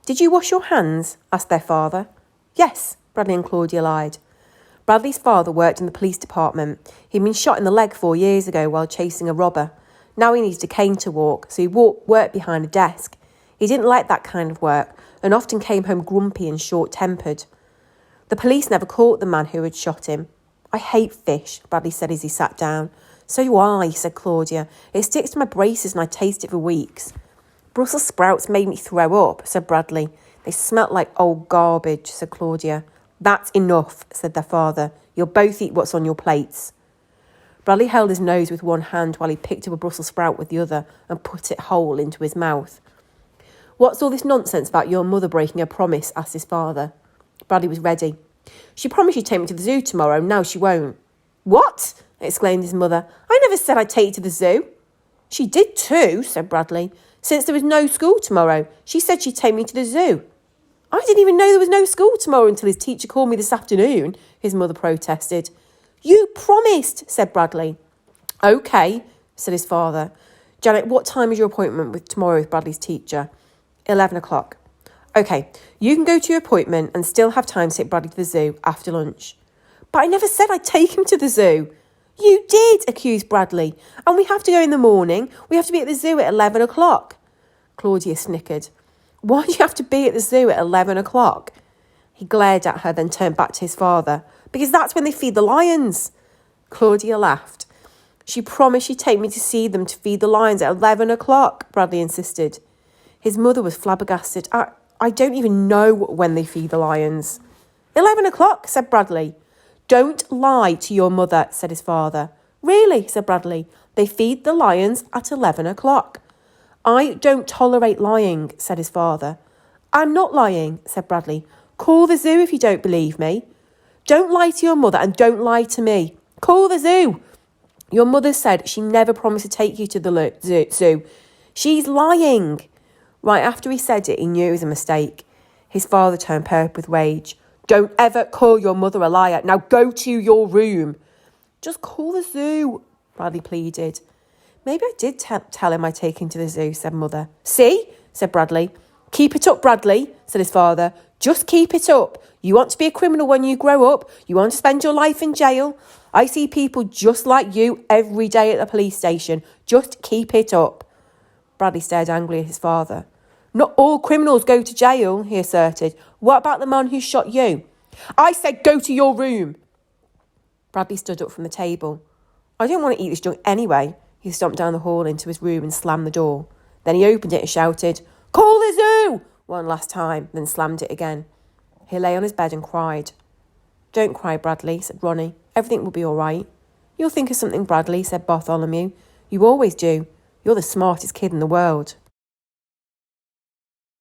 "Did you wash your hands?" asked their father. "Yes," Bradley and Claudia lied. Bradley's father worked in the police department. He'd been shot in the leg 4 years ago while chasing a robber. Now he needed a cane to walk, so he worked behind a desk. He didn't like that kind of work and often came home grumpy and short-tempered. The police never caught the man who had shot him. "I hate fish," Bradley said as he sat down. "So do I," said Claudia. "It sticks to my braces and I taste it for weeks." "Brussels sprouts made me throw up," said Bradley. "They smelt like old garbage," said Claudia. "That's enough," said their father. "You'll both eat what's on your plates." Bradley held his nose with one hand while he picked up a Brussels sprout with the other and put it whole into his mouth. "What's all this nonsense about your mother breaking her promise?" asked his father. Bradley was ready. "She promised she'd take me to the zoo tomorrow, now she won't." "What?" exclaimed his mother. "I never said I'd take you to the zoo." "She did too," said Bradley. "Since there was no school tomorrow, she said she'd take me to the zoo." "I didn't even know there was no school tomorrow until his teacher called me this afternoon," his mother protested. "You promised," said Bradley. "OK," said his father. "Janet, what time is your appointment tomorrow with Bradley's teacher?" 11 o'clock. "OK, you can go to your appointment and still have time to take Bradley to the zoo after lunch." "But I never said I'd take him to the zoo." "You did," accused Bradley. "And we have to go in the morning. We have to be at the zoo at 11 o'clock. Claudia snickered. "Why do you have to be at the zoo at 11 o'clock? He glared at her, then turned back to his father. "Because that's when they feed the lions." Claudia laughed. "She promised she'd take me to see them to feed the lions at 11 o'clock, Bradley insisted. His mother was flabbergasted. I don't even know when they feed the lions." 11 o'clock, said Bradley. "Don't lie to your mother," said his father. "Really," said Bradley. "They feed the lions at 11 o'clock. "I don't tolerate lying," said his father. "I'm not lying," said Bradley. "Call the zoo if you don't believe me." "Don't lie to your mother and don't lie to me. Call the zoo." "Your mother said she never promised to take you to the zoo. She's lying." Right after he said it, he knew it was a mistake. His father turned purple with rage. "Don't ever call your mother a liar. Now go to your room." "Just call the zoo," Bradley pleaded. "Maybe I did tell him I'd take him to the zoo," said Mother. "See?" said Bradley. "Keep it up, Bradley," said his father. "Just keep it up. You want to be a criminal when you grow up. You want to spend your life in jail. I see people just like you every day at the police station. Just keep it up." Bradley stared angrily at his father. "Not all criminals go to jail," he asserted. "What about the man who shot you?" "I said go to your room." Bradley stood up from the table. "I don't want to eat this junk anyway." He stomped down the hall into his room and slammed the door. Then he opened it and shouted, "Call the zoo!" one last time, then slammed it again. He lay on his bed and cried. "Don't cry, Bradley," said Ronnie. "Everything will be all right." "You'll think of something, Bradley," said Bartholomew. "You always do. You're the smartest kid in the world."